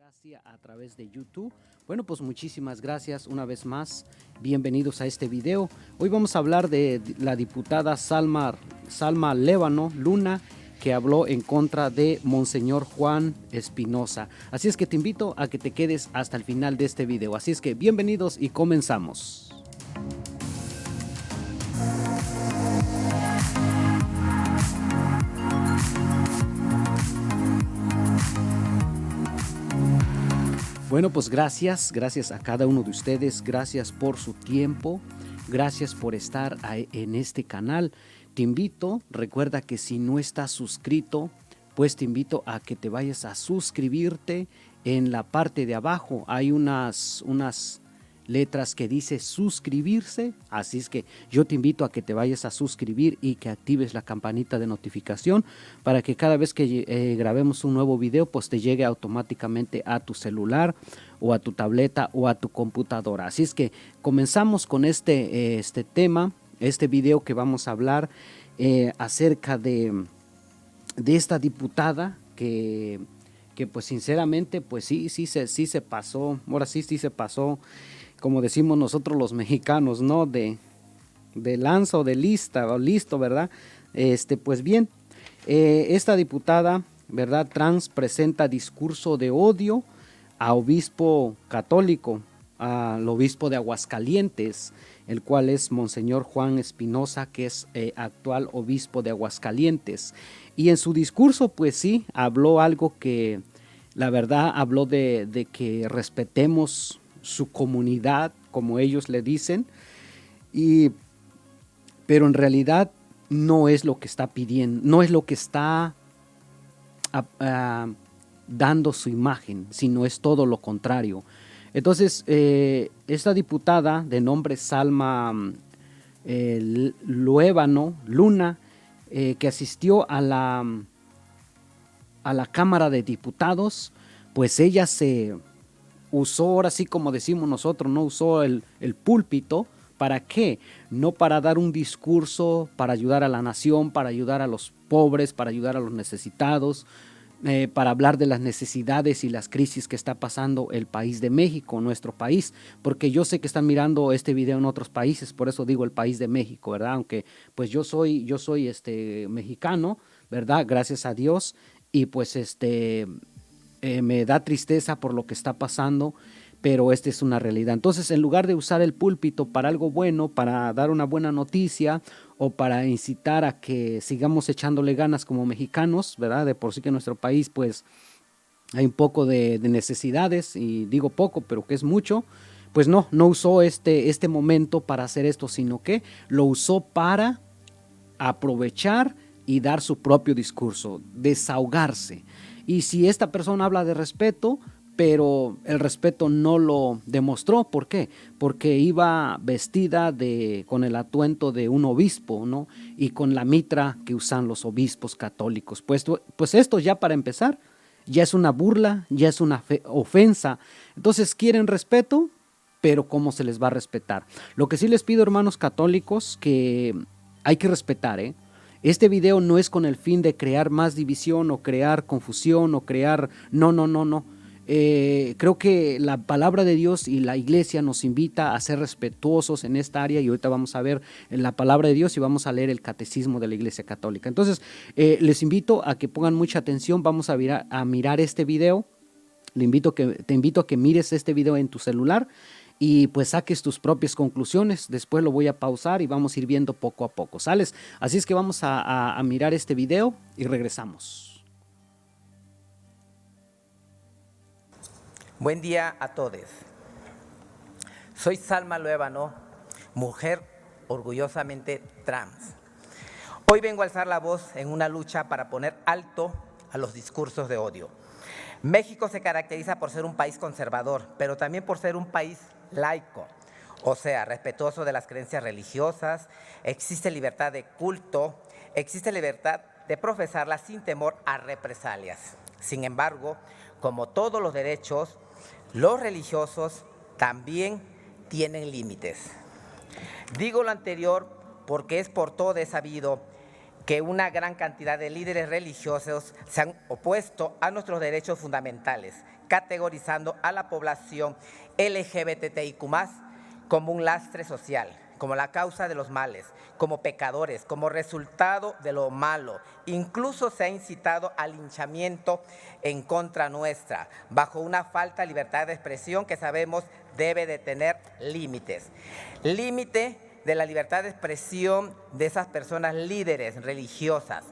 gracia a través de YouTube. Bueno, pues muchísimas gracias una vez más. Bienvenidos a este video. Hoy vamos a hablar de la diputada Salma Lévano Luna, que habló en contra de Monseñor Juan Espinosa. Así es que te invito a que te quedes hasta el final de este video. Así es que bienvenidos y comenzamos. Bueno, pues gracias a cada uno de ustedes, gracias por su tiempo, gracias por estar en este canal. Te invito, recuerda que si no estás suscrito, pues te invito a que te vayas a suscribirte. En la parte de abajo hay unas letras que dice suscribirse, así es que yo te invito a que te vayas a suscribir y que actives la campanita de notificación para que cada vez que grabemos un nuevo video pues te llegue automáticamente a tu celular o a tu tableta o a tu computadora. Así es que comenzamos con este tema, este video que vamos a hablar acerca de esta diputada que pues sinceramente pues sí se pasó, ahora sí se pasó, como decimos nosotros los mexicanos, ¿no? De lanza o de lista, o listo, ¿verdad? Pues bien, esta diputada, ¿verdad? Trans presenta discurso de odio a obispo católico, al obispo de Aguascalientes, el cual es Monseñor Juan Espinosa, que es actual obispo de Aguascalientes. Y en su discurso, pues sí, habló algo que, la verdad, habló de que respetemos su comunidad, como ellos le dicen, pero en realidad no es lo que está pidiendo, no es lo que está dando su imagen, sino es todo lo contrario. Entonces, esta diputada de nombre Salma Lévano Luna, que asistió a la Cámara de Diputados, pues ella se usó, ahora sí como decimos nosotros, no usó el púlpito. ¿Para qué? No para dar un discurso, para ayudar a la nación, para ayudar a los pobres, para ayudar a los necesitados, para hablar de las necesidades y las crisis que está pasando el país de México, nuestro país, porque yo sé que están mirando este video en otros países, por eso digo el país de México, ¿verdad? Aunque pues yo soy mexicano, ¿verdad? Gracias a Dios, y pues me da tristeza por lo que está pasando, pero esta es una realidad. Entonces, en lugar de usar el púlpito para algo bueno, para dar una buena noticia o para incitar a que sigamos echándole ganas como mexicanos, ¿verdad? De por sí que en nuestro país pues hay un poco de necesidades, y digo poco, pero que es mucho, pues no usó este momento para hacer esto, sino que lo usó para aprovechar y dar su propio discurso, desahogarse. Y si esta persona habla de respeto, pero el respeto no lo demostró, ¿por qué? Porque iba vestida con el atuendo de un obispo, ¿no? Y con la mitra que usan los obispos católicos. Pues esto ya para empezar, ya es una burla, ya es una ofensa. Entonces quieren respeto, pero ¿cómo se les va a respetar? Lo que sí les pido, hermanos católicos, que hay que respetar, ¿eh? Este video no es con el fin de crear más división o crear confusión o crear... No. Creo que la palabra de Dios y la iglesia nos invita a ser respetuosos en esta área, y ahorita vamos a ver la palabra de Dios y vamos a leer el catecismo de la Iglesia Católica. Entonces, les invito a que pongan mucha atención. Vamos a mirar este video. Te invito a que mires este video en tu celular y pues saques tus propias conclusiones. Después lo voy a pausar y vamos a ir viendo poco a poco, ¿sales? Así es que vamos a mirar este video y regresamos. Buen día a todos. Soy Salma Lévano, mujer orgullosamente trans. Hoy vengo a alzar la voz en una lucha para poner alto a los discursos de odio. México se caracteriza por ser un país conservador, pero también por ser un país laico, o sea, respetuoso de las creencias religiosas. Existe libertad de culto, existe libertad de profesarla sin temor a represalias. Sin embargo, como todos los derechos, los religiosos también tienen límites. Digo lo anterior porque es por todo sabido que una gran cantidad de líderes religiosos se han opuesto a nuestros derechos fundamentales, categorizando a la población LGBTIQ+, como un lastre social, como la causa de los males, como pecadores, como resultado de lo malo. Incluso se ha incitado al linchamiento en contra nuestra, bajo una falta de libertad de expresión que sabemos debe de tener límites. Límite de la libertad de expresión de esas personas líderes religiosas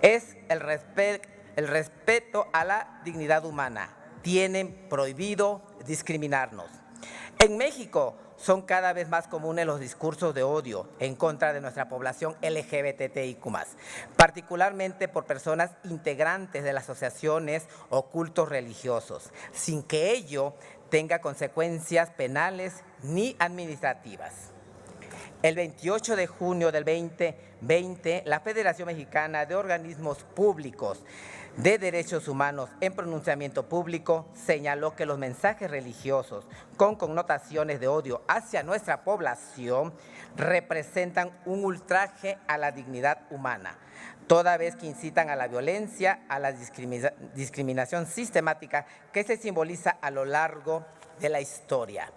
es el respeto a la dignidad humana. Tienen prohibido discriminarnos. En México son cada vez más comunes los discursos de odio en contra de nuestra población LGBTIQ+, particularmente por personas integrantes de las asociaciones o cultos religiosos, sin que ello tenga consecuencias penales ni administrativas. El 28 de junio del 2020, la Federación Mexicana de Organismos Públicos de Derechos Humanos en pronunciamiento público señaló que los mensajes religiosos con connotaciones de odio hacia nuestra población representan un ultraje a la dignidad humana, toda vez que incitan a la violencia, a la discriminación sistemática que se simboliza a lo largo de la historia.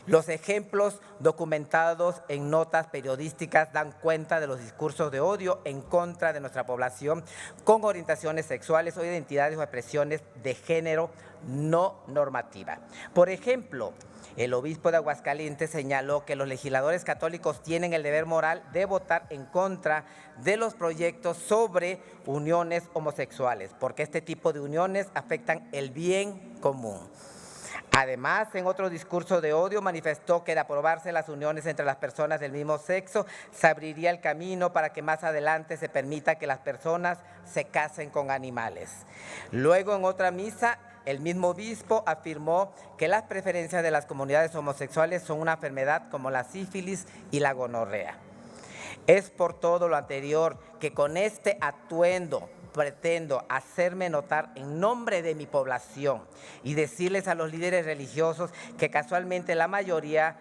Los ejemplos documentados en notas periodísticas dan cuenta de los discursos de odio en contra de nuestra población con orientaciones sexuales o identidades o expresiones de género no normativa. Por ejemplo, el obispo de Aguascalientes señaló que los legisladores católicos tienen el deber moral de votar en contra de los proyectos sobre uniones homosexuales, porque este tipo de uniones afectan el bien común. Además, en otro discurso de odio manifestó que de aprobarse las uniones entre las personas del mismo sexo, se abriría el camino para que más adelante se permita que las personas se casen con animales. Luego, en otra misa, el mismo obispo afirmó que las preferencias de las comunidades homosexuales son una enfermedad como la sífilis y la gonorrea. Es por todo lo anterior que con este atuendo pretendo hacerme notar en nombre de mi población y decirles a los líderes religiosos que casualmente la mayoría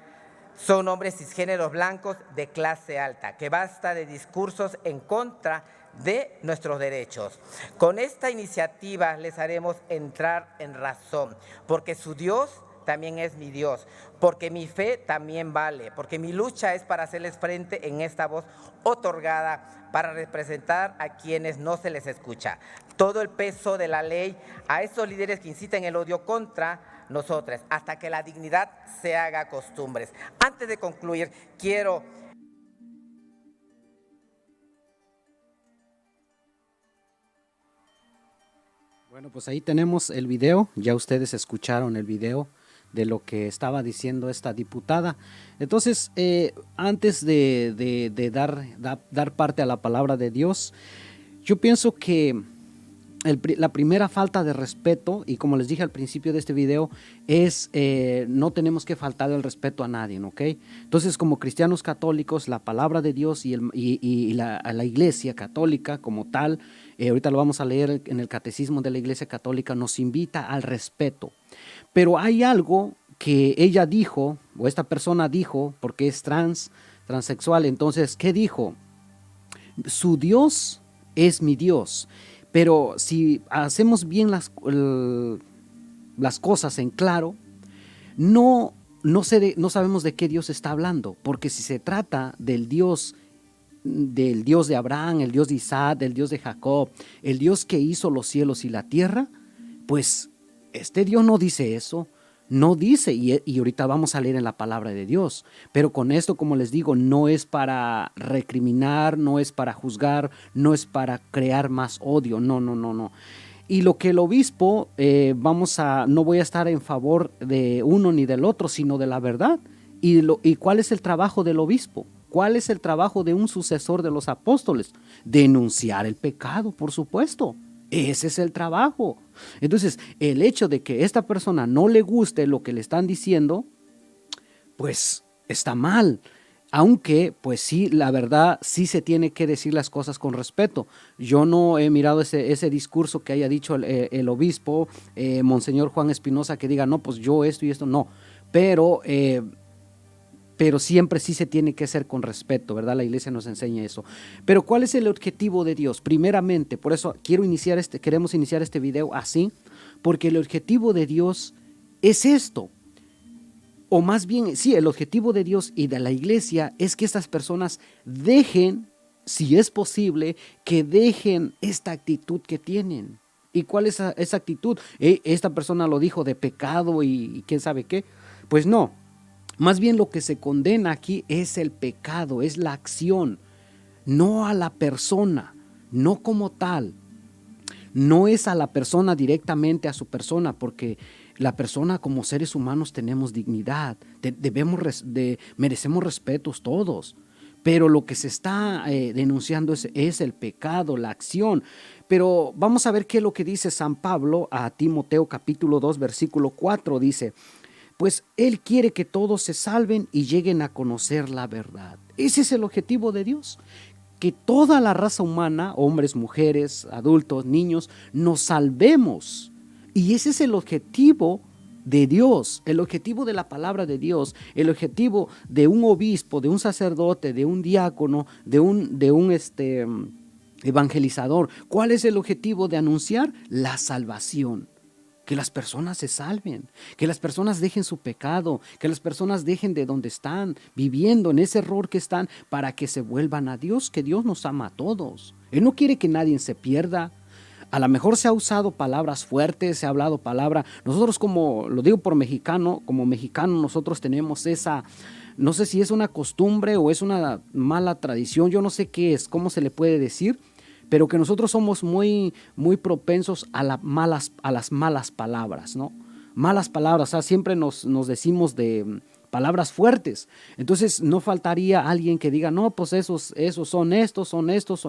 son hombres cisgéneros blancos de clase alta, que basta de discursos en contra de nuestros derechos. Con esta iniciativa les haremos entrar en razón, porque su Dios también es mi Dios, porque mi fe también vale, porque mi lucha es para hacerles frente en esta voz otorgada para representar a quienes no se les escucha. Todo el peso de la ley a esos líderes que inciten el odio contra nosotros, hasta que la dignidad se haga costumbres. Antes de concluir, quiero Bueno, pues ahí tenemos el video, ya ustedes escucharon el video de lo que estaba diciendo esta diputada. Entonces, antes de dar parte a la palabra de Dios, yo pienso que la primera falta de respeto, y como les dije al principio de este video, es no tenemos que faltar el respeto a nadie, ¿ok? Entonces, como cristianos católicos, la palabra de Dios y la iglesia católica como tal, ahorita lo vamos a leer en el catecismo de la iglesia católica, nos invita al respeto. Pero hay algo que ella dijo, o esta persona dijo, porque es transexual, entonces, ¿qué dijo? Su Dios es mi Dios. Pero si hacemos bien las cosas en claro, no sabemos de qué Dios está hablando, porque si se trata del Dios de Abraham, el Dios de Isaac, el Dios de Jacob, el Dios que hizo los cielos y la tierra, pues este Dios no dice eso. No dice, y ahorita vamos a leer en la palabra de Dios, pero con esto, como les digo, no es para recriminar, no es para juzgar, no es para crear más odio, no. Y lo que el obispo, no voy a estar en favor de uno ni del otro, sino de la verdad. ¿Y cuál es el trabajo del obispo? ¿Cuál es el trabajo de un sucesor de los apóstoles? Denunciar el pecado, por supuesto. Ese es el trabajo. Entonces, el hecho de que esta persona no le guste lo que le están diciendo, pues está mal. Aunque, pues sí, la verdad, sí se tiene que decir las cosas con respeto. Yo no he mirado ese discurso que haya dicho el obispo, Monseñor Juan Espinosa, que diga, no, pues yo esto y esto, no. Pero siempre sí se tiene que hacer con respeto, ¿verdad? La iglesia nos enseña eso. Pero ¿cuál es el objetivo de Dios? Primeramente, por eso queremos iniciar este video así, porque el objetivo de Dios es esto. O más bien, sí, el objetivo de Dios y de la iglesia es que estas personas dejen, si es posible, que dejen esta actitud que tienen. ¿Y cuál es esa actitud? Esta persona lo dijo de pecado y quién sabe qué. Pues no, más bien lo que se condena aquí es el pecado, es la acción, no a la persona, no como tal. No es a la persona directamente, a su persona, porque la persona como seres humanos tenemos dignidad, merecemos respetos todos. Pero lo que se está denunciando es el pecado, la acción. Pero vamos a ver qué es lo que dice San Pablo a Timoteo capítulo 2 versículo 4. Dice, pues Él quiere que todos se salven y lleguen a conocer la verdad. Ese es el objetivo de Dios. Que toda la raza humana, hombres, mujeres, adultos, niños, nos salvemos. Y ese es el objetivo de Dios, el objetivo de la palabra de Dios, el objetivo de un obispo, de un sacerdote, de un diácono, de un evangelizador. ¿Cuál es el objetivo de anunciar? La salvación. Que las personas se salven, que las personas dejen su pecado, que las personas dejen de donde están viviendo, en ese error que están, para que se vuelvan a Dios, que Dios nos ama a todos. Él no quiere que nadie se pierda. A lo mejor se ha usado palabras fuertes, se ha hablado palabra. Nosotros, como lo digo por mexicano, como mexicano nosotros tenemos esa, no sé si es una costumbre o es una mala tradición, yo no sé qué es, cómo se le puede decir, pero que nosotros somos muy propensos a las malas palabras, ¿no? Malas palabras, o sea, siempre nos decimos de palabras fuertes. Entonces no faltaría alguien que diga, no, pues esos son estos,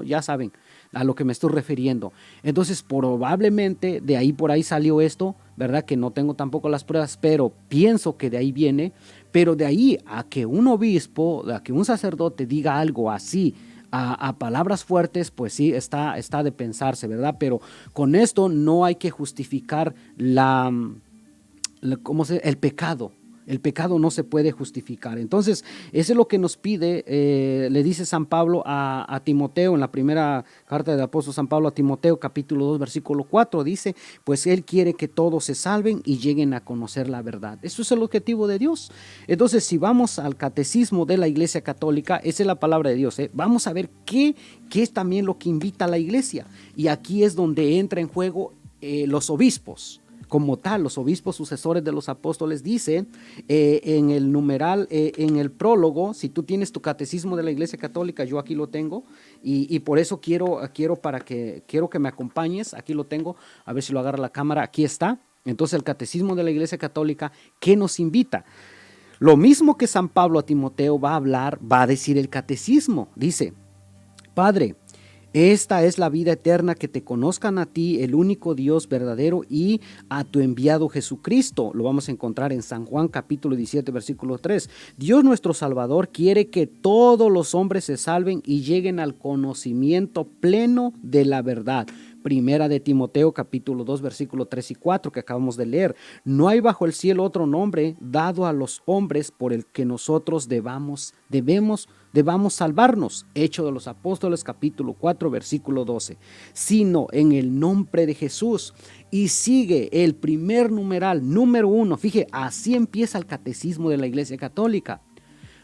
ya saben a lo que me estoy refiriendo. Entonces probablemente de ahí por ahí salió esto, ¿verdad? Que no tengo tampoco las pruebas, pero pienso que de ahí viene. Pero de ahí a que un obispo, a que un sacerdote diga algo así, a palabras fuertes, pues sí, está de pensarse, ¿verdad? Pero con esto no hay que justificar el pecado. El pecado no se puede justificar. Entonces, eso es lo que nos pide, le dice San Pablo a Timoteo, en la primera carta del apóstol San Pablo a Timoteo, capítulo 2, versículo 4, dice, pues Él quiere que todos se salven y lleguen a conocer la verdad. Eso es el objetivo de Dios. Entonces, si vamos al catecismo de la Iglesia Católica, esa es la palabra de Dios, vamos a ver qué es también lo que invita a la Iglesia. Y aquí es donde entra en juego los obispos. Como tal, los obispos sucesores de los apóstoles dicen en el numeral, en el prólogo, si tú tienes tu catecismo de la Iglesia Católica, yo aquí lo tengo, y por eso quiero que me acompañes, aquí lo tengo, a ver si lo agarra la cámara, aquí está. Entonces el catecismo de la Iglesia Católica, ¿qué nos invita? Lo mismo que San Pablo a Timoteo va a decir el catecismo, dice, Padre, esta es la vida eterna, que te conozcan a ti, el único Dios verdadero, y a tu enviado Jesucristo. Lo vamos a encontrar en San Juan capítulo 17 versículo 3. Dios nuestro Salvador quiere que todos los hombres se salven y lleguen al conocimiento pleno de la verdad. Primera de Timoteo capítulo 2 versículo 3 y 4 que acabamos de leer. No hay bajo el cielo otro nombre dado a los hombres por el que nosotros debamos salvarnos. Hechos de los Apóstoles capítulo 4 versículo 12. Sino en el nombre de Jesús. Y sigue el primer numeral, número 1. Fíjate, así empieza el catecismo de la Iglesia Católica.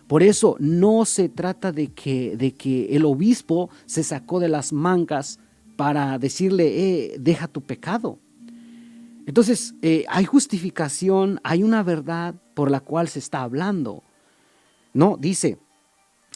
Por eso no se trata de que el obispo se sacó de las mangas para decirle, deja tu pecado. Entonces, hay justificación, hay una verdad por la cual se está hablando. No, dice,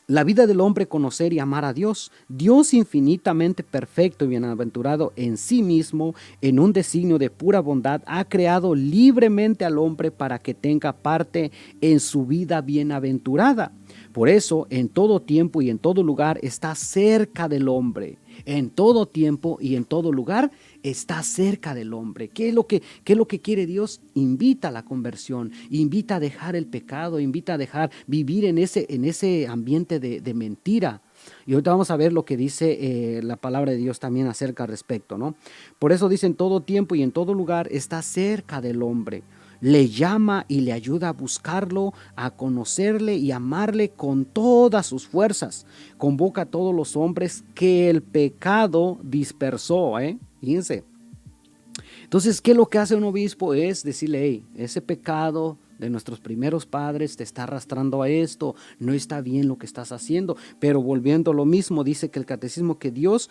la vida del hombre conocer y amar a Dios. Dios infinitamente perfecto y bienaventurado en sí mismo, en un designio de pura bondad, ha creado libremente al hombre para que tenga parte en su vida bienaventurada. Por eso, en todo tiempo y en todo lugar está cerca del hombre. En todo tiempo y en todo lugar está cerca del hombre. ¿Qué es lo que quiere Dios? Invita a la conversión, invita a dejar el pecado, invita a dejar vivir en ese ambiente de mentira. Y ahorita vamos a ver lo que dice la palabra de Dios también acerca al respecto, ¿no? Por eso dice, en todo tiempo y en todo lugar está cerca del hombre. Le llama y le ayuda a buscarlo, a conocerle y amarle con todas sus fuerzas. Convoca a todos los hombres que el pecado dispersó, Fíjense. Entonces, ¿qué es lo que hace un obispo? Es decirle, hey, ese pecado de nuestros primeros padres te está arrastrando a esto, no está bien lo que estás haciendo. Pero volviendo a lo mismo, dice que el catecismo que Dios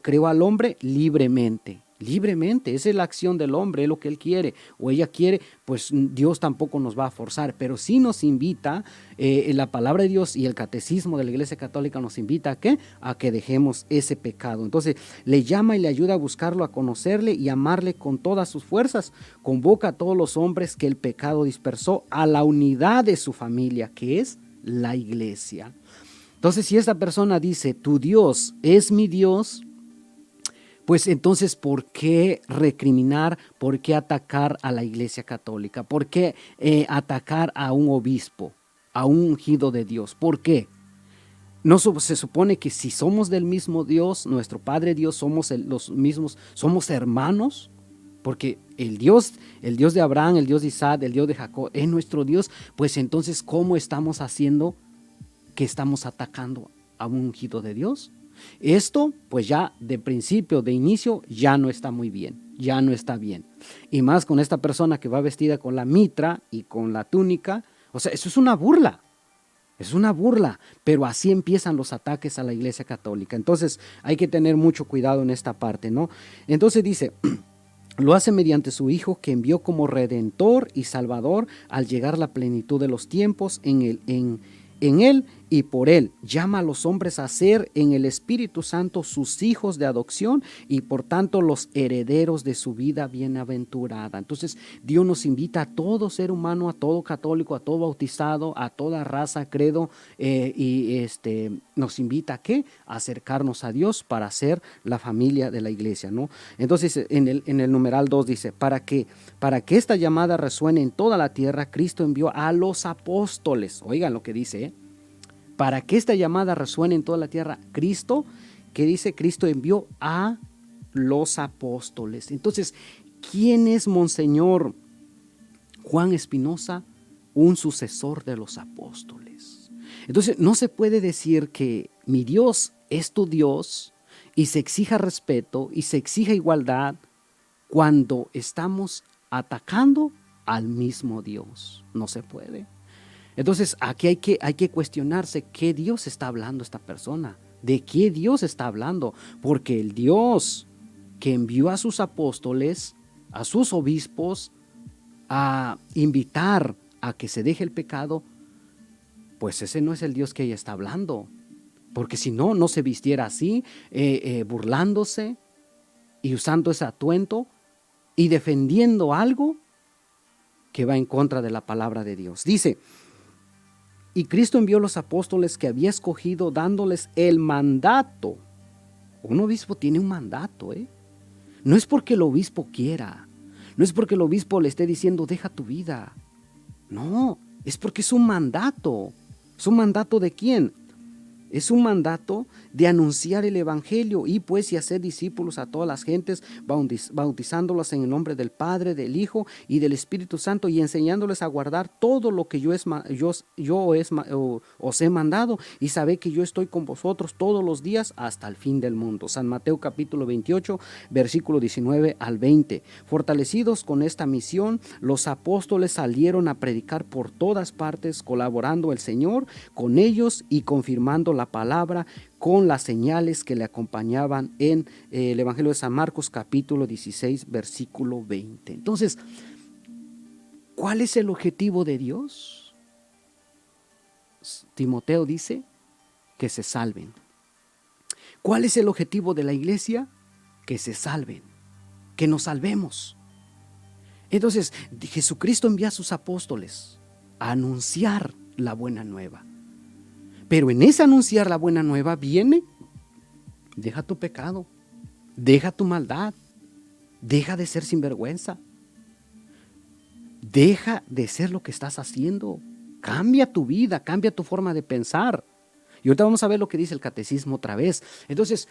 creó al hombre libremente. Libremente, esa es la acción del hombre, es lo que él quiere o ella quiere, pues Dios tampoco nos va a forzar, pero sí nos invita, la palabra de Dios y el catecismo de la Iglesia Católica nos invita ¿a qué? A que dejemos ese pecado. Entonces le llama y le ayuda a buscarlo, a conocerle y amarle con todas sus fuerzas. Convoca a todos los hombres que el pecado dispersó a la unidad de su familia, que es la Iglesia. Entonces, si esta persona dice, tu Dios es mi Dios, pues entonces, ¿por qué recriminar? ¿Por qué atacar a la Iglesia Católica? ¿Por qué atacar a un obispo, a un ungido de Dios? ¿Por qué? No se supone que si somos del mismo Dios, nuestro Padre Dios, somos los mismos, somos hermanos, porque el Dios de Abraham, el Dios de Isaac, el Dios de Jacob, es nuestro Dios. Pues entonces, ¿cómo estamos haciendo que estamos atacando a un ungido de Dios? Esto, pues ya de principio, de inicio, ya no está muy bien, ya no está bien. Y más con esta persona que va vestida con la mitra y con la túnica, o sea, eso es una burla. Es una burla, pero así empiezan los ataques a la Iglesia Católica. Entonces hay que tener mucho cuidado en esta parte, ¿no? Entonces dice, lo hace mediante su Hijo que envió como Redentor y Salvador al llegar la plenitud de los tiempos en Él y por Él. Llama a los hombres a ser en el Espíritu Santo sus hijos de adopción y por tanto los herederos de su vida bienaventurada. Entonces Dios nos invita a todo ser humano, a todo católico, a todo bautizado, a toda raza, credo, nos invita ¿a qué? A acercarnos a Dios para ser la familia de la iglesia, ¿no? Entonces en el numeral 2 dice, para que esta llamada resuene en toda la tierra, Cristo envió a los apóstoles. Oigan lo que dice, para que esta llamada resuene en toda la tierra, Cristo, ¿qué dice? Cristo envió a los apóstoles. Entonces, ¿quién es Monseñor Juan Espinosa? Un sucesor de los apóstoles. Entonces, no se puede decir que mi Dios es tu Dios y se exija respeto y se exija igualdad cuando estamos atacando al mismo Dios. No se puede. Entonces aquí hay que cuestionarse qué Dios está hablando esta persona, de qué Dios está hablando, porque el Dios que envió a sus apóstoles, a sus obispos, a invitar a que se deje el pecado, pues ese no es el Dios que ella está hablando, porque si no, no se vistiera así, burlándose y usando ese atuendo y defendiendo algo que va en contra de la palabra de Dios. Dice, y Cristo envió los apóstoles que había escogido dándoles el mandato. Un obispo tiene un mandato, No es porque el obispo quiera, no es porque el obispo le esté diciendo deja tu vida. No, es porque es un mandato. ¿Es un mandato de quién? Es un mandato de anunciar el evangelio y pues y hacer discípulos a todas las gentes, bautizándolas en el nombre del Padre, del Hijo y del Espíritu Santo y enseñándoles a guardar todo lo que os he mandado y sabed que yo estoy con vosotros todos los días hasta el fin del mundo. San Mateo capítulo 28, versículo 19 al 20. Fortalecidos con esta misión, los apóstoles salieron a predicar por todas partes, colaborando el Señor con ellos y confirmando la palabra con las señales que le acompañaban en el Evangelio de San Marcos capítulo 16 versículo 20. Entonces, ¿cuál es el objetivo de Dios? Timoteo dice que se salven. ¿Cuál es el objetivo de la iglesia? Que se salven, que nos salvemos. Entonces, Jesucristo envía a sus apóstoles a anunciar la buena nueva. Pero en ese anunciar la buena nueva viene, deja tu pecado, deja tu maldad, deja de ser sinvergüenza, deja de ser lo que estás haciendo, cambia tu vida, cambia tu forma de pensar. Y ahorita vamos a ver lo que dice el catecismo otra vez. Entonces,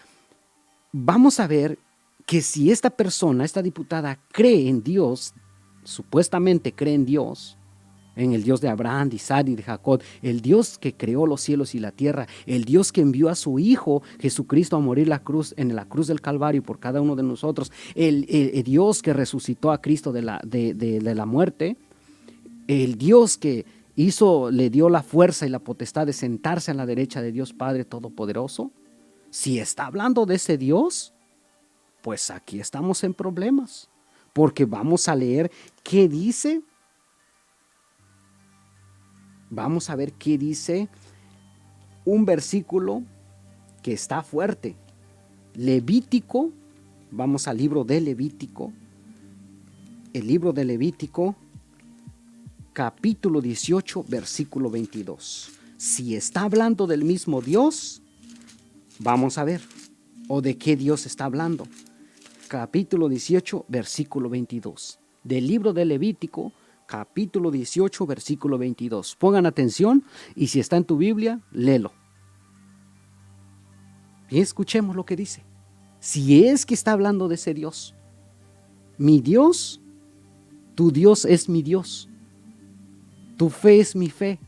vamos a ver que si esta persona, esta diputada, cree en Dios, supuestamente cree en Dios, en el Dios de Abraham, de Isaac y de Jacob, el Dios que creó los cielos y la tierra, el Dios que envió a su Hijo Jesucristo a morir en la cruz del Calvario por cada uno de nosotros, el Dios que resucitó a Cristo de la muerte, el Dios que le dio la fuerza y la potestad de sentarse a la derecha de Dios Padre Todopoderoso. Si está hablando de ese Dios, pues aquí estamos en problemas, porque vamos a leer qué dice. Vamos a ver qué dice un versículo que está fuerte. Levítico, vamos al libro de Levítico. El libro de Levítico, capítulo 18, versículo 22. Si está hablando del mismo Dios, vamos a ver. ¿O de qué Dios está hablando? Capítulo 18, versículo 22. Del libro de Levítico, capítulo 18, versículo 22. Pongan atención y si está en tu Biblia, léelo. Y escuchemos lo que dice. Si es que está hablando de ese Dios. Mi Dios, tu Dios es mi Dios. Tu fe es mi fe.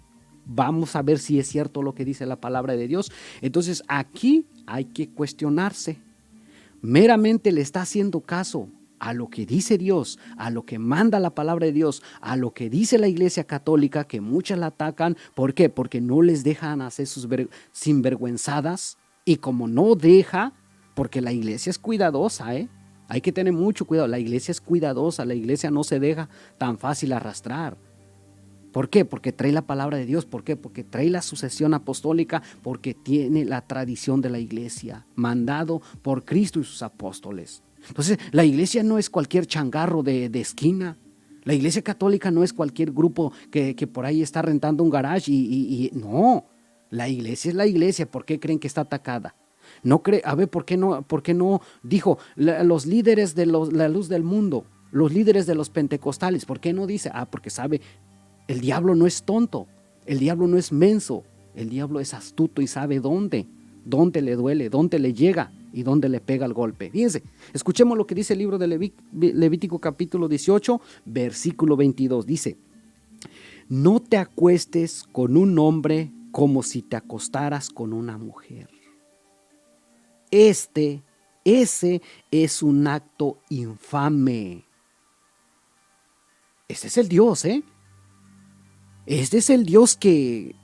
Vamos a ver si es cierto lo que dice la palabra de Dios. Entonces aquí hay que cuestionarse. Meramente le está haciendo caso a lo que dice Dios, a lo que manda la palabra de Dios, a lo que dice la Iglesia Católica, que muchas la atacan. ¿Por qué? Porque no les dejan hacer sus sinvergüenzadas. Y como no deja, porque la Iglesia es cuidadosa, hay que tener mucho cuidado. La Iglesia es cuidadosa, la Iglesia no se deja tan fácil arrastrar. ¿Por qué? Porque trae la palabra de Dios. ¿Por qué? Porque trae la sucesión apostólica, porque tiene la tradición de la Iglesia, mandado por Cristo y sus apóstoles. Entonces, la Iglesia no es cualquier changarro de esquina. La Iglesia Católica no es cualquier grupo que por ahí está rentando un garage no. La Iglesia es la Iglesia. ¿Por qué creen que está atacada? No cree, a ver, ¿por qué no dijo los líderes de la luz del mundo, los líderes de los pentecostales? ¿Por qué no dice? Porque sabe. El diablo no es tonto, el diablo no es menso, el diablo es astuto y sabe dónde le duele, dónde le llega y dónde le pega el golpe. Fíjense, escuchemos lo que dice el libro de Levítico capítulo 18, versículo 22. Dice, no te acuestes con un hombre como si te acostaras con una mujer. Ese es un acto infame. Ese es el Dios, Este es el Dios que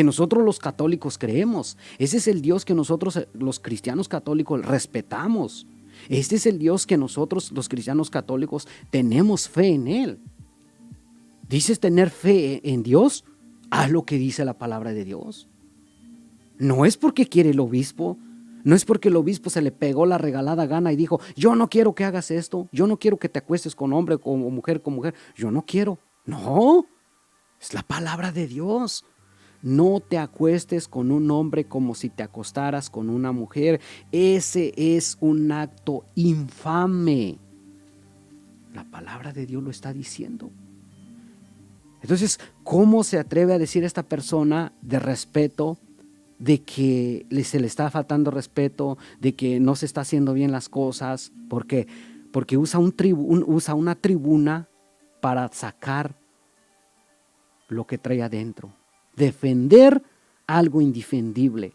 nosotros los católicos creemos. Ese es el Dios que nosotros los cristianos católicos respetamos. Este es el Dios que nosotros los cristianos católicos tenemos fe en Él. ¿Dices tener fe en Dios? Haz lo que dice la palabra de Dios. No es porque quiere el obispo. No es porque el obispo se le pegó la regalada gana y dijo, yo no quiero que hagas esto. Yo no quiero que te acuestes con hombre o mujer con mujer. Yo no quiero. No. Es la palabra de Dios. No te acuestes con un hombre como si te acostaras con una mujer. Ese es un acto infame. La palabra de Dios lo está diciendo. Entonces, ¿cómo se atreve a decir esta persona de respeto, de que se le está faltando respeto, de que no se está haciendo bien las cosas? ¿Por qué? Porque usa una tribuna para sacar lo que trae adentro, defender algo indefendible,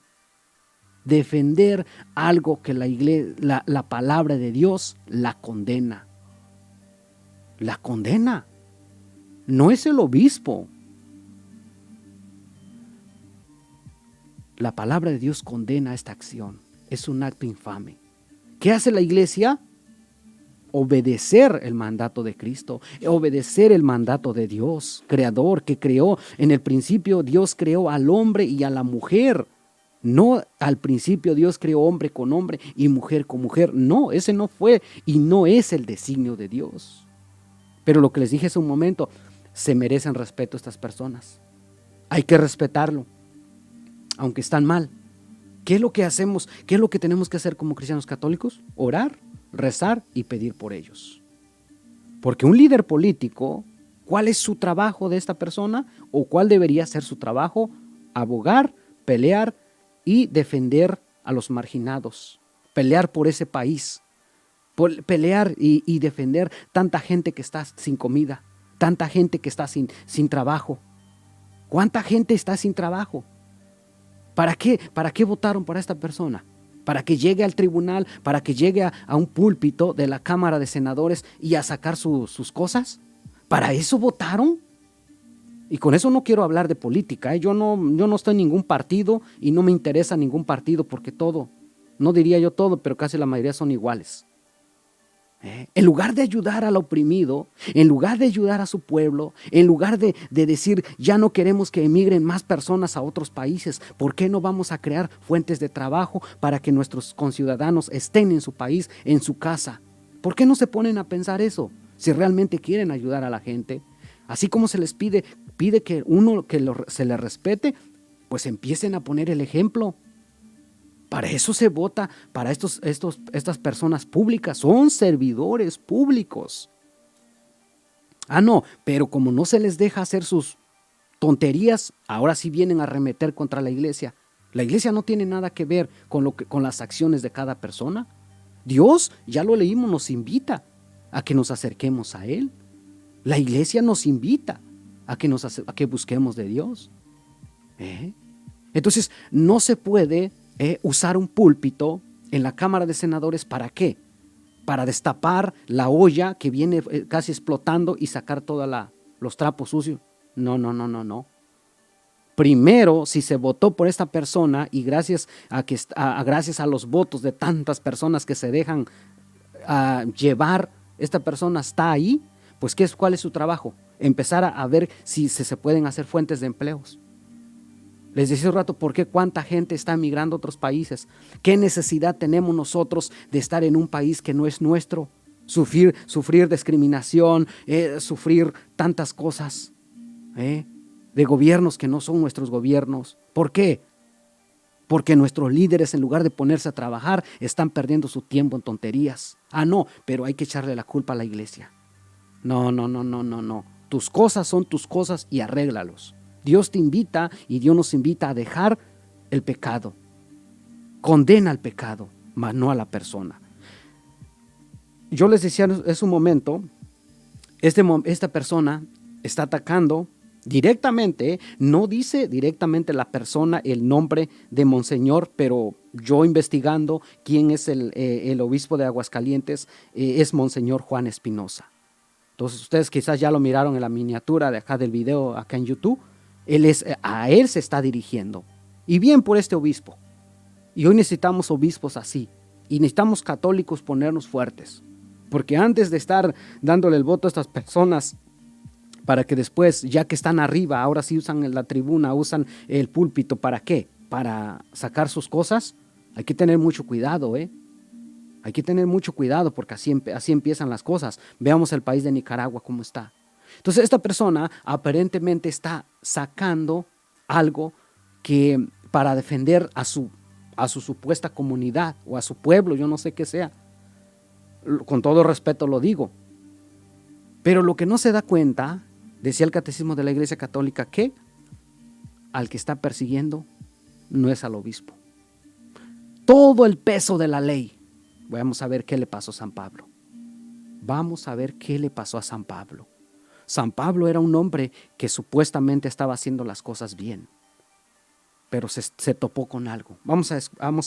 defender algo que la palabra de Dios la condena. La condena. No es el obispo. La palabra de Dios condena esta acción. Es un acto infame. ¿Qué hace la iglesia? Obedecer el mandato de Cristo, obedecer el mandato de Dios, creador, que creó. En el principio Dios creó al hombre y a la mujer. No al principio Dios creó hombre con hombre y mujer con mujer. No, ese no fue y no es el designio de Dios. Pero lo que les dije hace un momento, se merecen respeto estas personas. Hay que respetarlo, aunque están mal. ¿Qué es lo que hacemos? ¿Qué es lo que tenemos que hacer como cristianos católicos? Orar, rezar y pedir por ellos. Porque un líder político, ¿cuál es su trabajo de esta persona? ¿O cuál debería ser su trabajo? Abogar, pelear y defender a los marginados. Pelear por ese país. Pelear y defender tanta gente que está sin comida. tanta gente que está sin trabajo. ¿Cuánta gente está sin trabajo? ¿Para qué votaron por esta persona? ¿Para que llegue al tribunal? ¿Para que llegue a un púlpito de la Cámara de Senadores y a sacar sus cosas? ¿Para eso votaron? Y con eso no quiero hablar de política, ¿eh? Yo no estoy en ningún partido y no me interesa ningún partido porque todo, no diría yo todo, pero casi la mayoría son iguales. En lugar de ayudar al oprimido, en lugar de ayudar a su pueblo, en lugar de decir ya no queremos que emigren más personas a otros países, ¿por qué no vamos a crear fuentes de trabajo para que nuestros conciudadanos estén en su país, en su casa? ¿Por qué no se ponen a pensar eso si realmente quieren ayudar a la gente? Así como se les pide que se les respete, pues empiecen a poner el ejemplo. Para eso se vota, para estas personas públicas, son servidores públicos. No, pero como no se les deja hacer sus tonterías, ahora sí vienen a arremeter contra la iglesia. La iglesia no tiene nada que ver con las acciones de cada persona. Dios, ya lo leímos, nos invita a que nos acerquemos a Él. La iglesia nos invita a que busquemos de Dios. Entonces, no se puede usar un púlpito en la Cámara de Senadores. ¿Para qué? Para destapar la olla que viene casi explotando y sacar todos los trapos sucios. No. Primero, si se votó por esta persona y gracias a los votos de tantas personas que se dejan llevar, esta persona está ahí, pues ¿cuál es su trabajo? Empezar a ver si se pueden hacer fuentes de empleos. Les decía un rato, ¿por qué cuánta gente está emigrando a otros países? ¿Qué necesidad tenemos nosotros de estar en un país que no es nuestro? Sufrir discriminación, sufrir tantas cosas, de gobiernos que no son nuestros gobiernos. ¿Por qué? Porque nuestros líderes, en lugar de ponerse a trabajar, están perdiendo su tiempo en tonterías. No, pero hay que echarle la culpa a la iglesia. No. Tus cosas son tus cosas y arréglalos. Dios te invita y Dios nos invita a dejar el pecado. Condena al pecado, mas no a la persona. Yo les decía hace un momento, esta persona está atacando directamente, no dice directamente la persona el nombre de Monseñor, pero yo investigando quién es el obispo de Aguascalientes, es Monseñor Juan Espinosa. Entonces ustedes quizás ya lo miraron en la miniatura de acá del video, acá en YouTube. A él se está dirigiendo. Y bien por este obispo. Y hoy necesitamos obispos así. Y necesitamos católicos ponernos fuertes. Porque antes de estar dándole el voto a estas personas, para que después, ya que están arriba, ahora sí usan la tribuna, usan el púlpito, ¿para qué? Para sacar sus cosas. Hay que tener mucho cuidado, Hay que tener mucho cuidado porque así empiezan las cosas. Veamos el país de Nicaragua cómo está. Entonces esta persona aparentemente está sacando algo que para defender a su supuesta comunidad o a su pueblo, yo no sé qué sea. Con todo respeto lo digo. Pero lo que no se da cuenta, decía el Catecismo de la Iglesia Católica, que al que está persiguiendo no es al obispo. Todo el peso de la ley. Vamos a ver qué le pasó a San Pablo. Vamos a ver qué le pasó a San Pablo. San Pablo era un hombre que supuestamente estaba haciendo las cosas bien, pero se topó con algo. Vamos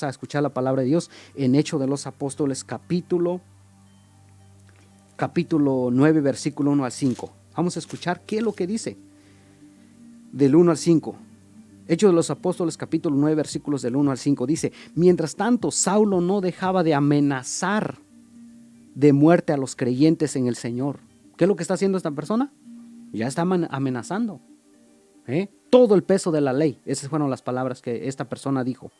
a escuchar la palabra de Dios en Hechos de los Apóstoles, capítulo 9, versículo 1 al 5. Vamos a escuchar qué es lo que dice del 1 al 5. Hechos de los Apóstoles, capítulo 9, versículos del 1 al 5. Dice: mientras tanto, Saulo no dejaba de amenazar de muerte a los creyentes en el Señor. ¿Qué es lo que está haciendo esta persona? Ya está amenazando. Todo el peso de la ley. Esas fueron las palabras que esta persona dijo.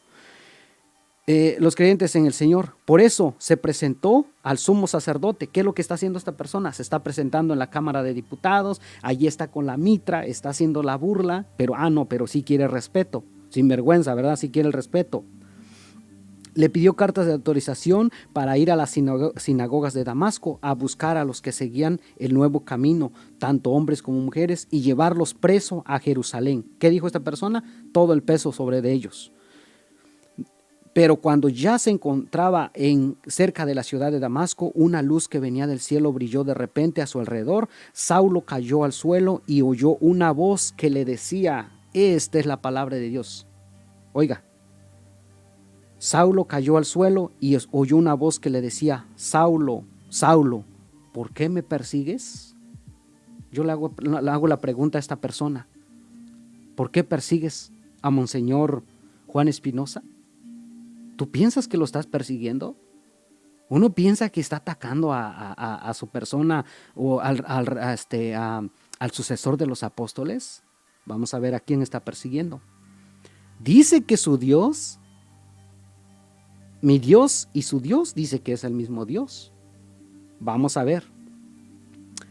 Los creyentes en el Señor. Por eso se presentó al sumo sacerdote. ¿Qué es lo que está haciendo esta persona? Se está presentando en la Cámara de Diputados. Allí está con la mitra, está haciendo la burla. Pero sí quiere respeto. Sin vergüenza, ¿verdad? Sí quiere el respeto. Le pidió cartas de autorización para ir a las sinagogas de Damasco a buscar a los que seguían el nuevo camino, tanto hombres como mujeres, y llevarlos preso a Jerusalén. ¿Qué dijo esta persona? Todo el peso sobre de ellos. Pero cuando ya se encontraba cerca de la ciudad de Damasco, una luz que venía del cielo brilló de repente a su alrededor. Saulo cayó al suelo y oyó una voz que le decía, esta es la palabra de Dios. Oiga, Saulo cayó al suelo y oyó una voz que le decía, Saulo, Saulo, ¿por qué me persigues? Yo le hago la pregunta a esta persona, ¿por qué persigues a Monseñor Juan Espinosa? ¿Tú piensas que lo estás persiguiendo? Uno piensa que está atacando a su persona o al sucesor de los apóstoles. Vamos a ver a quién está persiguiendo. Dice que su Dios, mi Dios y su Dios, dice que es el mismo Dios. Vamos a ver,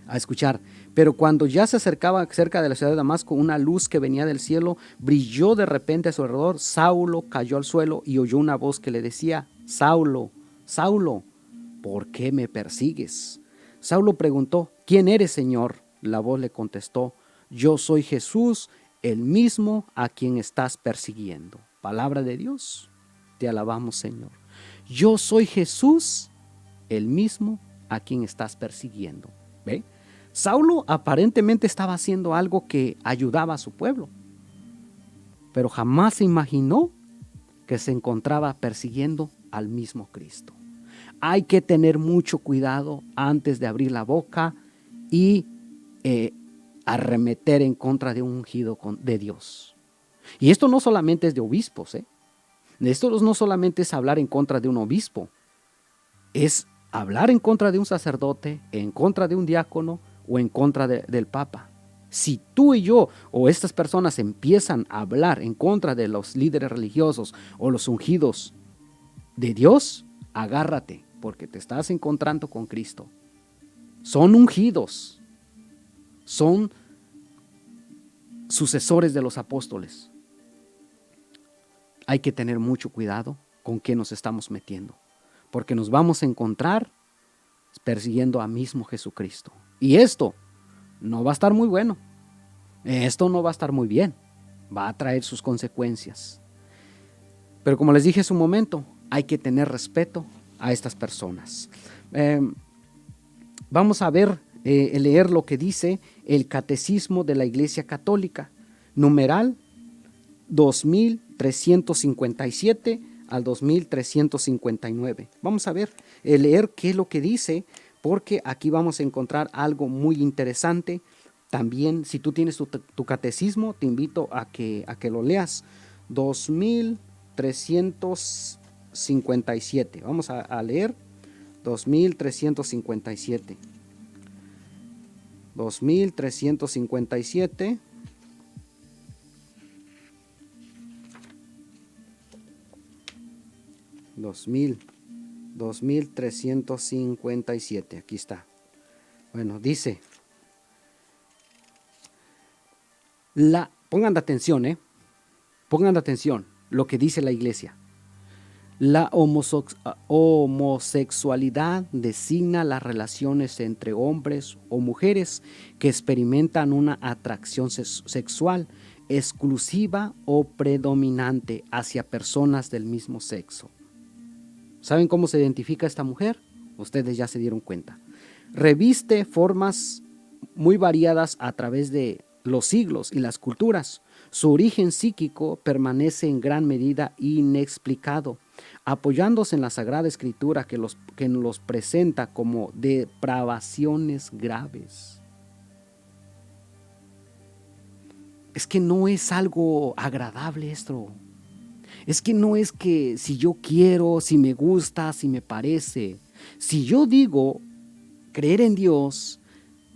a escuchar. Pero cuando ya se acercaba cerca de la ciudad de Damasco, una luz que venía del cielo brilló de repente a su alrededor. Saulo cayó al suelo y oyó una voz que le decía, Saulo, Saulo, ¿por qué me persigues? Saulo preguntó, ¿quién eres, Señor? La voz le contestó, yo soy Jesús, el mismo a quien estás persiguiendo. Palabra de Dios, te alabamos, Señor. Yo soy Jesús, el mismo a quien estás persiguiendo. ¿Ve? Saulo aparentemente estaba haciendo algo que ayudaba a su pueblo, pero jamás se imaginó que se encontraba persiguiendo al mismo Cristo. Hay que tener mucho cuidado antes de abrir la boca y arremeter en contra de un ungido de Dios. Y esto no solamente es de obispos, Esto no solamente es hablar en contra de un obispo, es hablar en contra de un sacerdote, en contra de un diácono o en contra del Papa. Si tú y yo o estas personas empiezan a hablar en contra de los líderes religiosos o los ungidos de Dios, agárrate, porque te estás encontrando con Cristo. Son ungidos, son sucesores de los apóstoles. Hay que tener mucho cuidado con qué nos estamos metiendo, porque nos vamos a encontrar persiguiendo a mismo Jesucristo. Y esto no va a estar muy bueno. Esto no va a estar muy bien. Va a traer sus consecuencias. Pero como les dije hace un momento, hay que tener respeto a estas personas. Vamos a ver, leer lo que dice el Catecismo de la Iglesia Católica, numeral 2357 al 2359. Vamos a ver, leer qué es lo que dice, porque aquí vamos a encontrar algo muy interesante. También, si tú tienes tu catecismo, te invito a que lo leas. 2357. Vamos a leer 2357. 2357. Dos mil 2357, aquí está. Bueno, dice, pongan atención, pongan atención lo que dice la Iglesia. La homosexualidad designa las relaciones entre hombres o mujeres que experimentan una atracción sexual exclusiva o predominante hacia personas del mismo sexo. ¿Saben cómo se identifica esta mujer? Ustedes ya se dieron cuenta. Reviste formas muy variadas a través de los siglos y las culturas. Su origen psíquico permanece en gran medida inexplicado, apoyándose en la Sagrada Escritura que los presenta como depravaciones graves. Es que no es algo agradable esto. Es que no es que si yo quiero, si me gusta, si me parece. Si yo digo creer en Dios,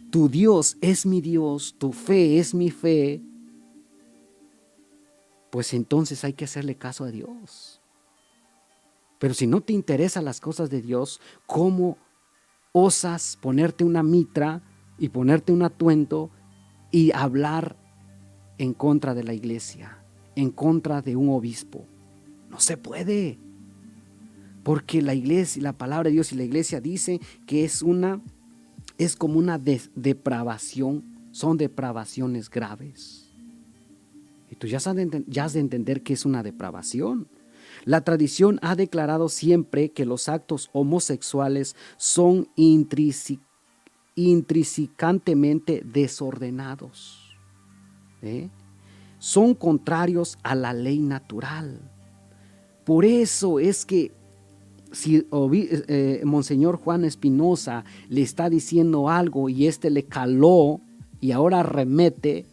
tu Dios es mi Dios, tu fe es mi fe, pues entonces hay que hacerle caso a Dios. Pero si no te interesan las cosas de Dios, ¿cómo osas ponerte una mitra y ponerte un atuendo y hablar en contra de la iglesia, en contra de un obispo? No se puede, porque la iglesia, la palabra de Dios y la iglesia dice que es como una depravación, son depravaciones graves. Y tú ya has de entender que es una depravación. La tradición ha declarado siempre que los actos homosexuales son intrínsecamente desordenados, ¿eh? Son contrarios a la ley natural. Por eso es que si Monseñor Juan Espinosa le está diciendo algo y le caló y ahora remete,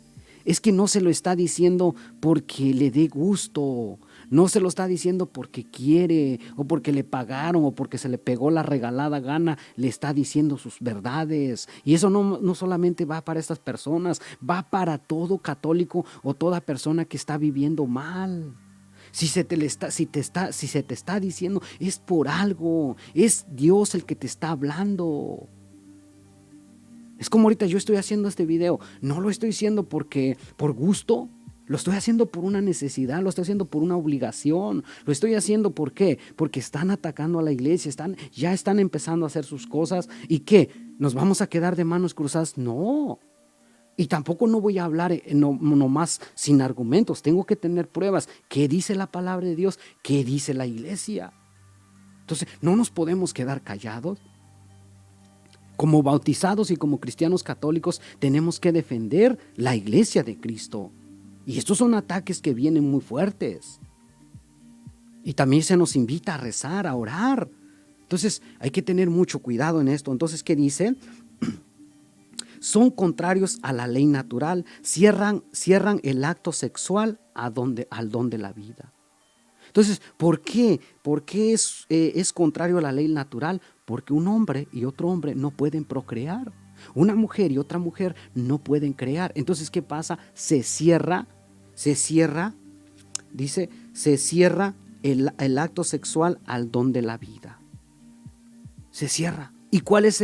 es que no se lo está diciendo porque le dé gusto, no se lo está diciendo porque quiere o porque le pagaron o porque se le pegó la regalada gana, le está diciendo sus verdades. Y eso no solamente va para estas personas, va para todo católico o toda persona que está viviendo mal. Si se te está diciendo, es por algo, es Dios el que te está hablando. Es como ahorita yo estoy haciendo este video, no lo estoy haciendo por gusto, lo estoy haciendo por una necesidad, lo estoy haciendo por una obligación, lo estoy haciendo ¿por qué? Porque están atacando a la iglesia, ya están empezando a hacer sus cosas y ¿qué? ¿Nos vamos a quedar de manos cruzadas? No. Y tampoco no voy a hablar nomás sin argumentos, tengo que tener pruebas. ¿Qué dice la palabra de Dios? ¿Qué dice la iglesia? Entonces, no nos podemos quedar callados. Como bautizados y como cristianos católicos tenemos que defender la iglesia de Cristo. Y estos son ataques que vienen muy fuertes. Y también se nos invita a rezar, a orar. Entonces hay que tener mucho cuidado en esto. Entonces, ¿qué dice? Son contrarios a la ley natural, cierran el acto sexual al don de la vida. Entonces, ¿por qué? ¿Por qué es contrario a la ley natural? Porque un hombre y otro hombre no pueden procrear. Una mujer y otra mujer no pueden crear. Entonces, ¿qué pasa? Se cierra el acto sexual al don de la vida. Se cierra. ¿Y cuál es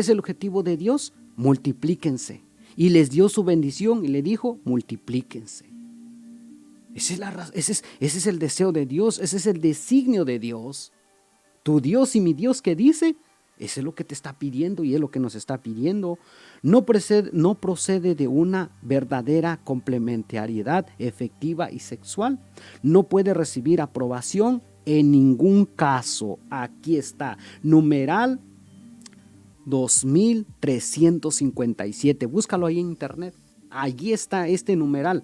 el objetivo de Dios? Multiplíquense. Y les dio su bendición y le dijo, multiplíquense. Ese es el deseo de Dios, ese es el designio de Dios. Tu Dios y mi Dios, ¿qué dice? Eso es lo que te está pidiendo y es lo que nos está pidiendo. No procede de una verdadera complementariedad efectiva y sexual. No puede recibir aprobación en ningún caso. Aquí está, numeral 2357. Búscalo ahí en internet. Allí está este numeral.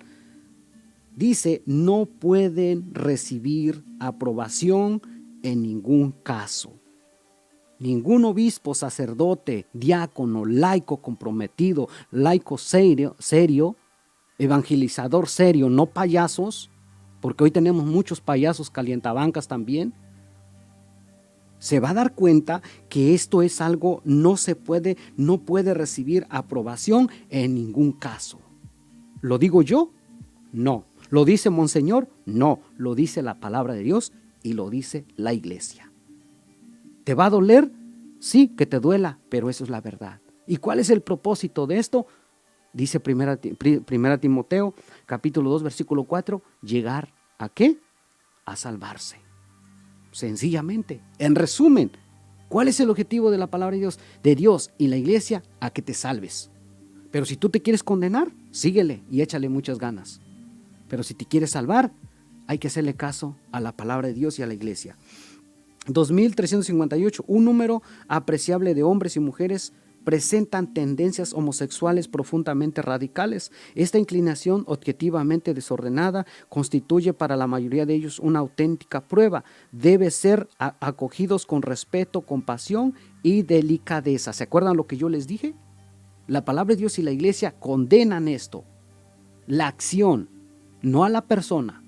Dice, no pueden recibir aprobación en ningún caso. Ningún obispo, sacerdote, diácono, laico comprometido, laico serio, evangelizador serio, no payasos, porque hoy tenemos muchos payasos calientabancas también, se va a dar cuenta que esto es algo, no puede recibir aprobación en ningún caso. ¿Lo digo yo? No. ¿Lo dice Monseñor? No. Lo dice la palabra de Dios y lo dice la iglesia. ¿Te va a doler? Sí, que te duela, pero eso es la verdad. ¿Y cuál es el propósito de esto? Dice primera Timoteo, capítulo 2, versículo 4, llegar ¿a qué? A salvarse. Sencillamente. En resumen, ¿cuál es el objetivo de la palabra de Dios y la iglesia? A que te salves. Pero si tú te quieres condenar, síguele y échale muchas ganas. Pero si te quieres salvar, hay que hacerle caso a la palabra de Dios y a la iglesia. 2358, un número apreciable de hombres y mujeres presentan tendencias homosexuales profundamente radicales. Esta inclinación objetivamente desordenada constituye para la mayoría de ellos una auténtica prueba. Debe ser acogidos con respeto, compasión y delicadeza. ¿Se acuerdan lo que yo les dije? La palabra de Dios y la iglesia condenan esto, la acción, no a la persona.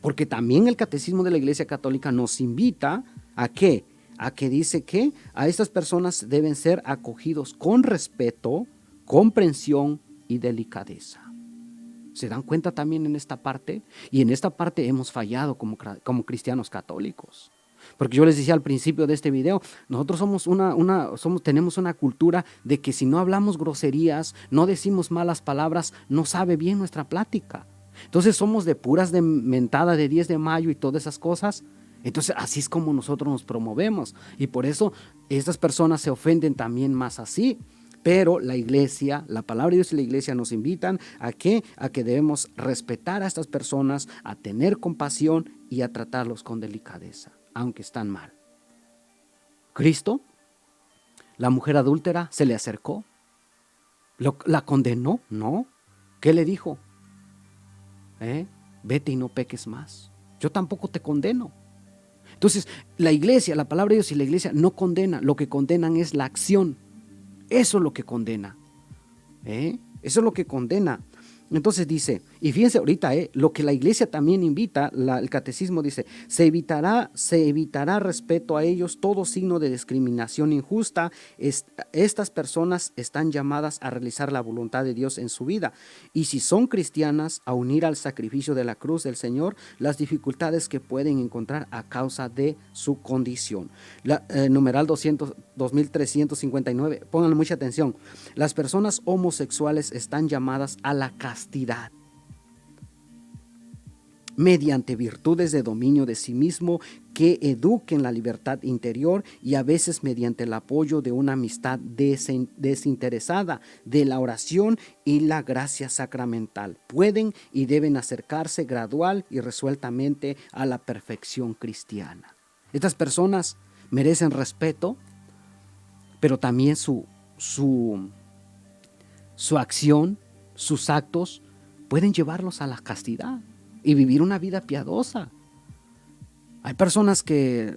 Porque también el catecismo de la Iglesia Católica nos invita a ¿qué? A que dice que a estas personas deben ser acogidos con respeto, comprensión y delicadeza. ¿Se dan cuenta también en esta parte? Y en esta parte hemos fallado como cristianos católicos. Porque yo les decía al principio de este video, nosotros tenemos una cultura de que si no hablamos groserías, no decimos malas palabras, no sabe bien nuestra plática. Entonces somos de puras de mentada de 10 de mayo y todas esas cosas. Entonces así es como nosotros nos promovemos y por eso estas personas se ofenden también más así. Pero la iglesia, la palabra de Dios y la iglesia nos invitan ¿a qué? A que debemos respetar a estas personas, a tener compasión y a tratarlos con delicadeza, aunque están mal. Cristo, la mujer adúltera, se le acercó, ¿la condenó? No. ¿Qué le dijo? Vete y no peques más. Yo tampoco te condeno. Entonces, la iglesia, la palabra de Dios y la iglesia no condena, lo que condenan es la acción. Eso es lo que condena. Eso es lo que condena. Entonces dice, y fíjense ahorita, lo que la iglesia también invita, el catecismo dice, se evitará respeto a ellos todo signo de discriminación injusta. Estas personas están llamadas a realizar la voluntad de Dios en su vida. Y si son cristianas, a unir al sacrificio de la cruz del Señor las dificultades que pueden encontrar a causa de su condición. Numeral 2359, pongan mucha atención. Las personas homosexuales están llamadas a la castidad mediante virtudes de dominio de sí mismo que eduquen la libertad interior y a veces mediante el apoyo de una amistad desinteresada, de la oración y la gracia sacramental. Pueden y deben acercarse gradual y resueltamente a la perfección cristiana. Estas personas merecen respeto, pero también su acción, sus actos pueden llevarlos a la castidad y vivir una vida piadosa. Hay personas que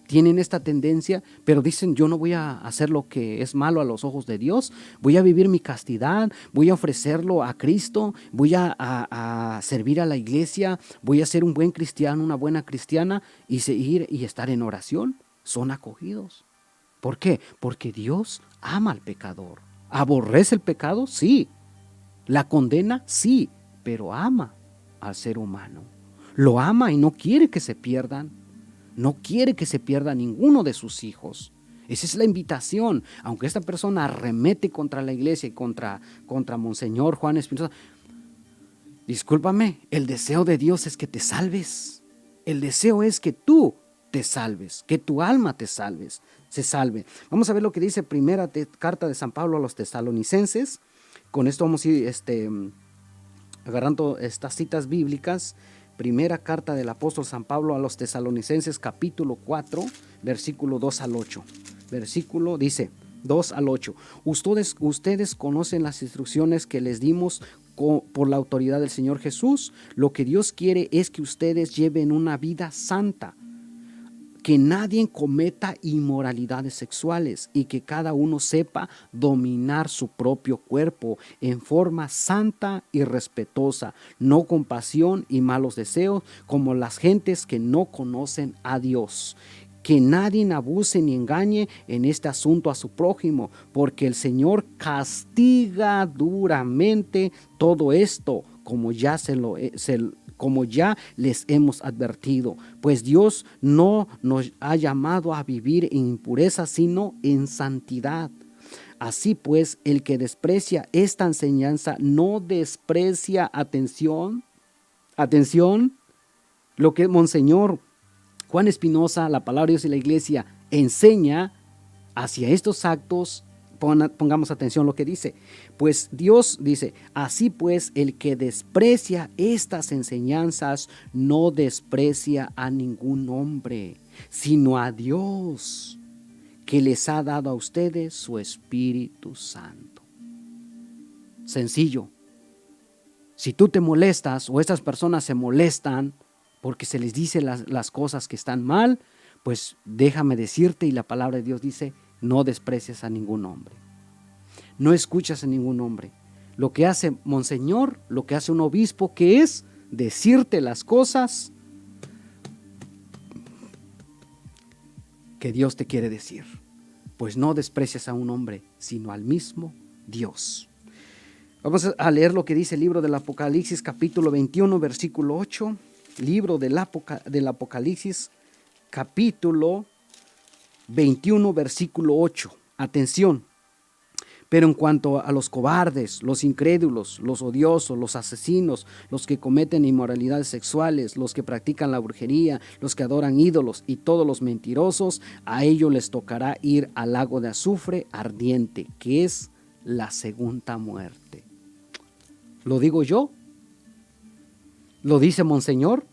tienen esta tendencia, pero dicen, yo no voy a hacer lo que es malo a los ojos de Dios, voy a vivir mi castidad, voy a ofrecerlo a Cristo, voy a servir a la iglesia, voy a ser un buen cristiano, una buena cristiana y seguir y estar en oración. Son acogidos. ¿Por qué? Porque Dios ama al pecador. ¿Aborrece el pecado? Sí. ¿La condena? Sí, pero ama al ser humano. Lo ama y no quiere que se pierdan. No quiere que se pierda ninguno de sus hijos. Esa es la invitación. Aunque esta persona arremete contra la iglesia y contra Monseñor Juan Espinosa, discúlpame, el deseo de Dios es que te salves. El deseo es que tú te salves, que tu alma se salve. Vamos a ver lo que dice primera carta de San Pablo a los tesalonicenses. Con esto vamos a ir agarrando estas citas bíblicas. Primera carta del apóstol San Pablo a los tesalonicenses, capítulo 4, versículo 2 al 8. Versículo dice 2 al 8. Ustedes conocen las instrucciones que les dimos por la autoridad del Señor Jesús. Lo que Dios quiere es que ustedes lleven una vida santa, que nadie cometa inmoralidades sexuales y que cada uno sepa dominar su propio cuerpo en forma santa y respetuosa, no con pasión y malos deseos como las gentes que no conocen a Dios. Que nadie abuse ni engañe en este asunto a su prójimo, porque el Señor castiga duramente todo esto, como ya les hemos advertido, pues Dios no nos ha llamado a vivir en impureza, sino en santidad. Así pues, el que desprecia esta enseñanza no desprecia, atención, lo que Monseñor Juan Espinosa, la palabra de Dios y la iglesia enseña hacia estos actos. Pongamos atención a lo que dice. Pues Dios dice, así pues el que desprecia estas enseñanzas no desprecia a ningún hombre, sino a Dios, que les ha dado a ustedes su Espíritu Santo. Sencillo. Si tú te molestas o estas personas se molestan porque se les dice las cosas que están mal, pues déjame decirte, y la palabra de Dios dice, no desprecies a ningún hombre. No escuchas a ningún hombre. Lo que hace Monseñor, lo que hace un obispo, que es decirte las cosas que Dios te quiere decir. Pues no desprecies a un hombre, sino al mismo Dios. Vamos a leer lo que dice el libro del Apocalipsis, capítulo 21, versículo 8. Libro del Apocalipsis, capítulo 21, versículo 8. Atención. Pero en cuanto a los cobardes, los incrédulos, los odiosos, los asesinos, los que cometen inmoralidades sexuales, los que practican la brujería, los que adoran ídolos y todos los mentirosos, a ellos les tocará ir al lago de azufre ardiente, que es la segunda muerte. ¿Lo digo yo? ¿Lo dice Monseñor?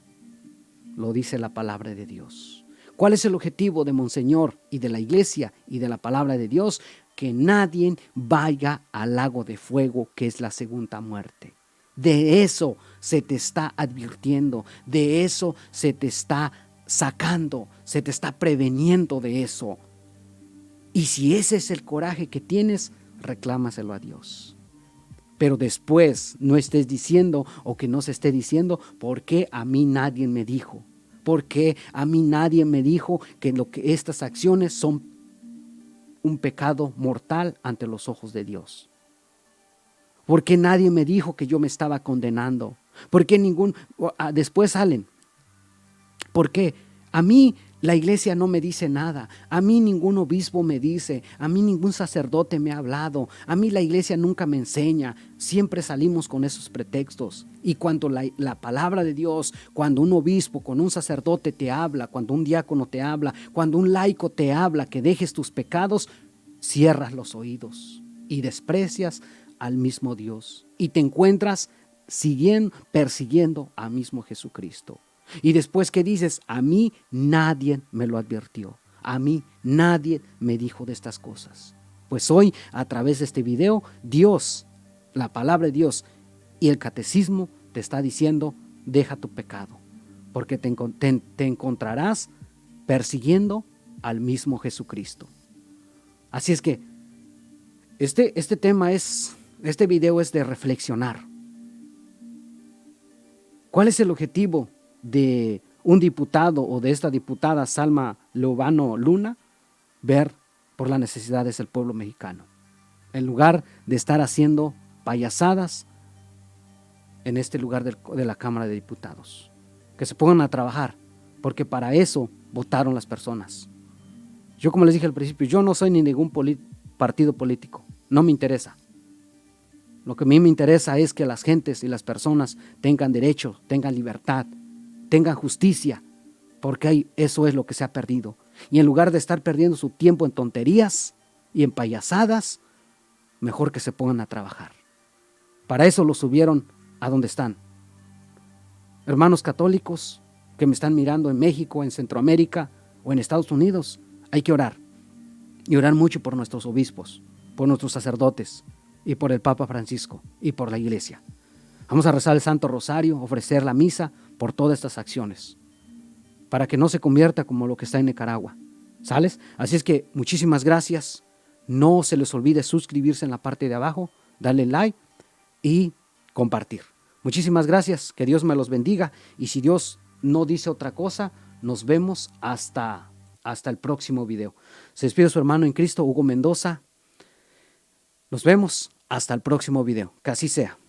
Lo dice la palabra de Dios. ¿Cuál es el objetivo de Monseñor y de la iglesia y de la palabra de Dios? Que nadie vaya al lago de fuego, que es la segunda muerte. De eso se te está advirtiendo, de eso se te está sacando, se te está preveniendo de eso. Y si ese es el coraje que tienes, reclámaselo a Dios. Pero después no estés diciendo, o que no se esté diciendo, ¿por qué a mí nadie me dijo? ¿Por qué a mí nadie me dijo que estas acciones son un pecado mortal ante los ojos de Dios? ¿Por qué nadie me dijo que yo me estaba condenando? ¿Por qué después salen? ¿Por qué? A mí la iglesia no me dice nada, a mí ningún obispo me dice, a mí ningún sacerdote me ha hablado, a mí la iglesia nunca me enseña. Siempre salimos con esos pretextos. Y cuando la palabra de Dios, cuando un obispo, cuando un sacerdote te habla, cuando un diácono te habla, cuando un laico te habla que dejes tus pecados, cierras los oídos y desprecias al mismo Dios y te encuentras persiguiendo a mismo Jesucristo. Y después que dices, a mí nadie me lo advirtió, a mí nadie me dijo de estas cosas. Pues hoy, a través de este video, Dios, la palabra de Dios y el catecismo te está diciendo, deja tu pecado, porque te encontrarás persiguiendo al mismo Jesucristo. Así es que este video es de reflexionar. ¿Cuál es el objetivo de un diputado o de esta diputada Salma Leobano Luna? Ver por las necesidades del pueblo mexicano, en lugar de estar haciendo payasadas en este lugar de la Cámara de Diputados. Que se pongan a trabajar, porque para eso votaron las personas. Yo, como les dije al principio, yo no soy ni ningún partido político, no me interesa. Lo que a mí me interesa es que las gentes y las personas tengan derecho, tengan libertad, tengan justicia, porque eso es lo que se ha perdido. Y en lugar de estar perdiendo su tiempo en tonterías y en payasadas, mejor que se pongan a trabajar. Para eso los subieron a donde están. Hermanos católicos que me están mirando en México, en Centroamérica o en Estados Unidos, hay que orar. Y orar mucho por nuestros obispos, por nuestros sacerdotes y por el Papa Francisco y por la iglesia. Vamos a rezar el Santo Rosario, ofrecer la misa por todas estas acciones, para que no se convierta como lo que está en Nicaragua. ¿Sales? Así es que muchísimas gracias. No se les olvide suscribirse en la parte de abajo, darle like y compartir. Muchísimas gracias, que Dios me los bendiga, y si Dios no dice otra cosa, nos vemos hasta el próximo video. Se despide su hermano en Cristo, Hugo Mendoza. Nos vemos hasta el próximo video. Que así sea.